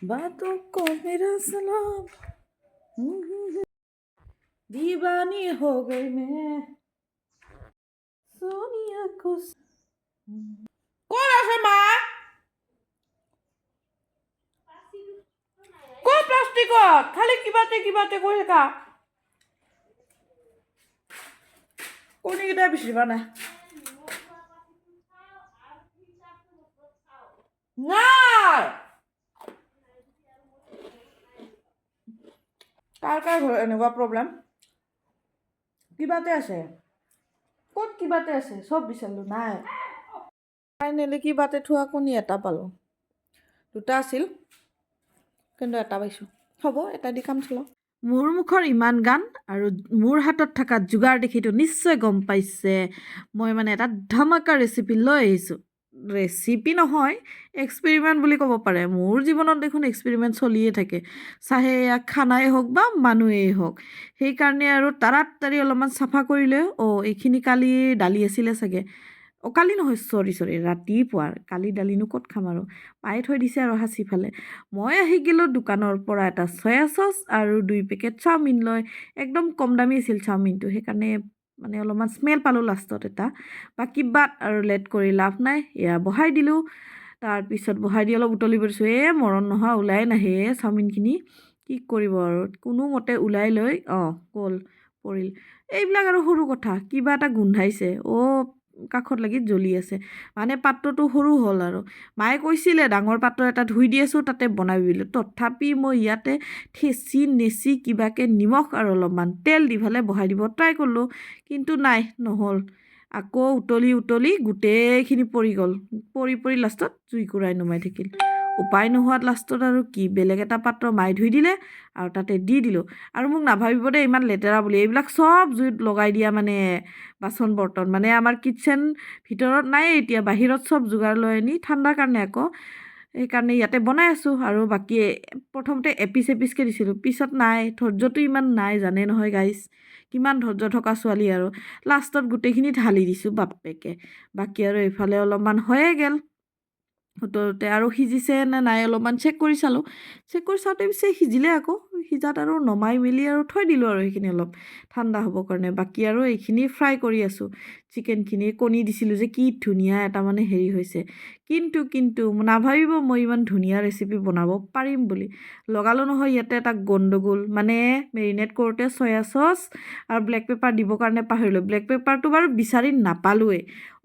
बातों को मेरा सलाम दीवानी हो गई मैं सोनिया को কোন আছে মা কোন প্লাষ্টিকত খালি কিবাতে কৈ থাকা কণীকেইটা বিচাৰিবা নাই নাই কাৰ ঘৰত এনেকুৱা প্ৰব্লেম কিবাতে আছে ক'ত কিবাতে আছে চব বিচাৰিলোঁ নাই ফাইনেলি কিবাতে থোৱা কণী এটা পালোঁ দুটা আছিল কিন্তু এটা পাইছোঁ হ'ব এটা দি কাম চলাওঁ মোৰ মুখৰ ইমান গান আৰু মোৰ হাতত থকা যোগাৰ দেখিতো নিশ্চয় গম পাইছে মই মানে এটা ধামাকা ৰেচিপি লৈ আহিছোঁ ৰেচিপি নহয় এক্সপেৰিমেণ্ট বুলি ক'ব পাৰে মোৰ জীৱনত দেখোন এক্সপেৰিমেণ্ট চলিয়ে থাকে চাহে এয়া খানাই হওক বা মানুহেই হওক সেইকাৰণে আৰু তাৰাতাৰি অলপমান চাফা কৰিলে এইখিনি কালি দালি আছিলে চাগে কালি নহয় চৰি ৰাতিপুৱাৰ কালি দালিনো ক'ত খাম আৰু পাই থৈ দিছে আৰু সাঁচি ফালে মই আহি গ'লোঁ দোকানৰ পৰা এটা চয়া চচ আৰু 2 পেকেট চাওমিন লৈ একদম কম দামী আছিল চাওমিনটো সেইকাৰণে মানে অলপমান স্মেল পালোঁ লাষ্টত এটা বাকী বাট আৰু লেট কৰি লাভ নাই এয়া বহাই দিলোঁ তাৰপিছত বহাই দি অলপ উতলিব দিছোঁ মৰণ নোহোৱা ওলাই নাহে চাওমিনখিনি কি কৰিব আৰু কোনোমতে ওলাই লৈ পৰিল এইবিলাক আৰু সৰু কথা কিবা এটা গোন্ধাইছে কাষত লাগি জ্বলি আছে মানে পাত্ৰটো সৰু হ'ল আৰু মায়ে কৈছিলে ডাঙৰ পাত্ৰ এটা ধুই দি আছোঁ তাতে বনাবি বুলি তথাপি মই ইয়াতে ঠেচি নেচি কিবাকে নিমখ আৰু অলপমান তেল দি ফালে বহাই দিব ট্ৰাই কৰিলোঁ কিন্তু নাই নহ'ল আকৌ উতলি গোটেইখিনি পৰি গ'ল পৰি লাষ্টত জুইকুৰাই নুমাই থাকিল উপায় নোহোৱাত লাষ্টত আৰু কি বেলেগ এটা পাত্ৰ মাই ধুই দিলে আৰু তাতে দি দিলোঁ আৰু মোক নাভাবিব দেই ইমান লেতেৰা বুলি এইবিলাক চব জুইত লগাই দিয়া মানে বাচন বৰ্তন মানে আমাৰ কিটচেন ভিতৰত নাই এতিয়া বাহিৰত চব যোগাৰ লৈ আনি ঠাণ্ডাৰ কাৰণে আকৌ সেইকাৰণে ইয়াতে বনাই আছোঁ আৰু বাকী প্ৰথমতে এপিচকৈ দিছিলোঁ পিছত নাই ধৈৰ্যটো ইমান নাই জানে নহয় গাইজ কিমান ধৈৰ্য থকা ছোৱালী আৰু লাষ্টত গোটেইখিনি ঢালি দিছোঁ বাপেকে বাকী আৰু এইফালে অলপমান হৈয়ে গ'ল উতলোতে আৰু সিজিছে নে নাই অলপমান চেক কৰি চাওঁতে পিছে সিজিলে আকৌ সিজাত আৰু নমাই মেলি আৰু থৈ দিলোঁ আৰু সেইখিনি অলপ ঠাণ্ডা হ'বৰ কাৰণে বাকী আৰু এইখিনি ফ্ৰাই কৰি আছোঁ চিকেনখিনি কণী দিছিলোঁ যে কি ধুনীয়া এটা মানে হেৰি হৈছে কিন্তু নাভাবিব মই ইমান ধুনীয়া ৰেচিপি বনাব পাৰিম বুলি লগালোঁ নহয় ইয়াতে এটা গণ্ডগোল মানে মেৰিনেট কৰোঁতে চয়া চচ আৰু ব্লেক পেপাৰ দিবৰ কাৰণে পাহৰিলোঁ ব্লেক পেপাৰটো বাৰু বিচাৰি নাপালোৱেই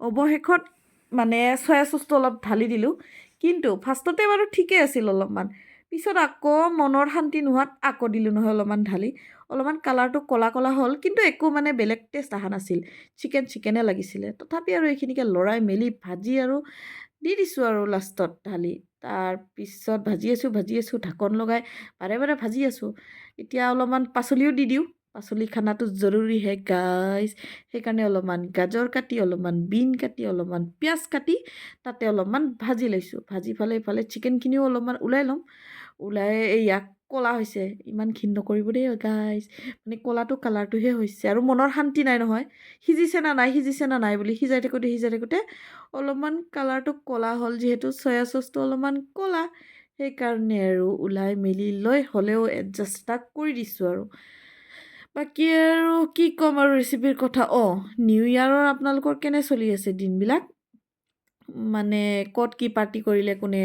অৱশেষত মানে চয়া চচটো অলপ ঢালি দিলোঁ কিন্তু ফাৰ্ষ্টতে বাৰু ঠিকে আছিল অলপমান পিছত আকৌ মনৰ শান্তি নোহোৱাত আকৌ দিলোঁ নহয় অলপমান ঢালি অলপমান কালাৰটো ক'লা হ'ল কিন্তু একো মানে বেলেগ টেষ্ট অহা নাছিল চিকেনে লাগিছিলে তথাপি আৰু এইখিনিকে লৰাই মেলি ভাজি আৰু দি দিছোঁ আৰু লাষ্টত ঢালি তাৰপিছত ভাজি আছোঁ ঢাকন লগাই বাৰে ভাজি আছোঁ এতিয়া অলপমান পাচলিও দি দিওঁ পাচলি খানাটো জৰুৰী হে গাইজ সেইকাৰণে অলপমান গাজৰ কাটি অলপমান বিন কাটি অলপমান পিঁয়াজ কাটি তাতে অলপমান ভাজি লৈছোঁ ভাজি ফালে এইফালে চিকেনখিনিও অলপমান ওলাই ল'ম ওলাই ইয়াক ক'লা হৈছে ইমান ঘিণ নকৰিব দেই গাইজ মানে ক'লাটো কালাৰটোহে হৈছে আৰু মনৰ শান্তি নাই নহয় সিজিছে না নাই বুলি সিজাই থাকোঁতে অলপমান কালাৰটো ক'লা হ'ল যিহেতু চয়া চচটো অলপমান ক'লা সেইকাৰণে আৰু ওলাই মেলি লৈ হ'লেও এডজাষ্ট এটা কৰি দিছোঁ আৰু বাকী আৰু কি ক'ম আৰু ৰেচিপিৰ কথা নিউ ইয়েৰৰ আপোনালোকৰ কেনে চলি আছে দিনবিলাক মানে ক'ত কি পাৰ্টি কৰিলে কোনে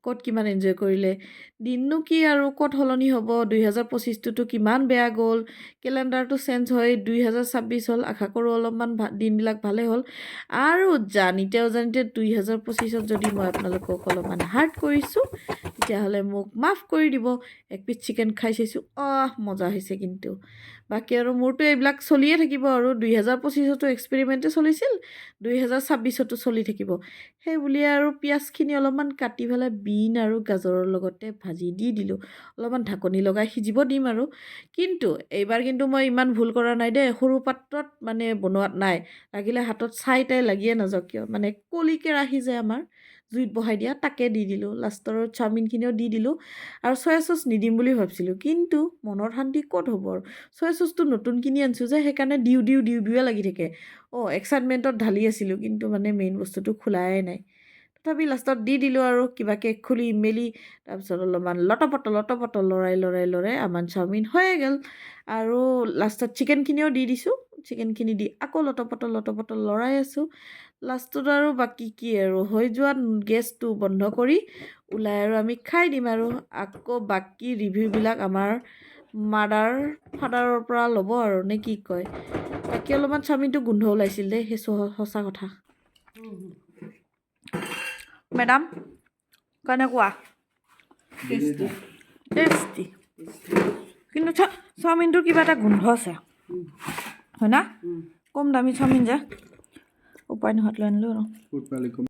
ক'ত কিমান এনজয় কৰিলে দিননো কি আৰু ক'ত সলনি হ'ব 2025টোতো কিমান বেয়া গ'ল কেলেণ্ডাৰটো চেঞ্জ হৈ 2026 হ'ল আশা কৰোঁ অলপমান দিনবিলাক ভালেই হ'ল আৰু জানিতে 2025ত যদি মই আপোনালোকক অলপমান হাৰ্ট কৰিছোঁ তেতিয়াহ'লে মোক মাফ কৰি দিব এক পিচ চিকেন খাই চাইছোঁ মজা হৈছে কিন্তু বাকী আৰু মোৰতো এইবিলাক চলিয়ে থাকিব আৰু 2025তো এক্সপেৰিমেণ্টে চলিছিল 2026তো চলি থাকিব সেই বুলিয়ে আৰু পিঁয়াজখিনি অলপমান কাটি পেলাই বিন আৰু গাজৰৰ লগতে ভাজি দি দিলোঁ অলপমান ঢাকনি লগাই সিজিব দিম আৰু কিন্তু এইবাৰ কিন্তু মই ইমান ভুল কৰা নাই দেই সৰু পাত্ৰত মানে বনোৱাত নাই লাগিলে হাতত ছাই তাই লাগিয়ে নাযাওক কিয় মানে কলি কেৰাহী যে আমাৰ জুইত বহাই দিয়া তাকে দি দিলোঁ লাষ্টৰ চাওমিনখিনিও দি দিলোঁ আৰু চয়া চচ নিদিম বুলি ভাবিছিলোঁ কিন্তু মনৰ শান্তি ক'ত হ'ব আৰু চয়া চচটো নতুন কিনি আনিছোঁ যে সেইকাৰণে দিওঁ লাগি থাকে এক্সাইটমেণ্টত ঢালি আছিলোঁ কিন্তু মানে মেইন বস্তুটো খোলাই নাই তথাপি লাষ্টত দি দিলোঁ আৰু কিবাকৈ খুলি মেলি তাৰপিছত অলপমান লটপট লৰাই আমাৰ চাওমিন হৈয়ে গ'ল আৰু লাষ্টত চিকেনখিনিও দি দিছোঁ চিকেনখিনি দি আকৌ লটপট লৰাই আছোঁ লাষ্টত আৰু বাকী কি আৰু হৈ যোৱাত গেছটো বন্ধ কৰি ওলাই আৰু আমি খাই দিম আৰু আকৌ বাকী ৰিভিউবিলাক আমাৰ ফাদাৰৰ পৰা ল'ব আৰু নে কি কয় বাকী অলপমান চাওমিনটো গোন্ধ ওলাইছিল দেই সেই সঁচা কথা মেডাম কেনেকুৱা টেষ্টি কিন্তু চাওমিনটোৰ কিবা এটা গোন্ধ আছে হয় না কম দামী চাওমিন যে উপায় নোহোৱাত লৈ আনিলোঁ আৰু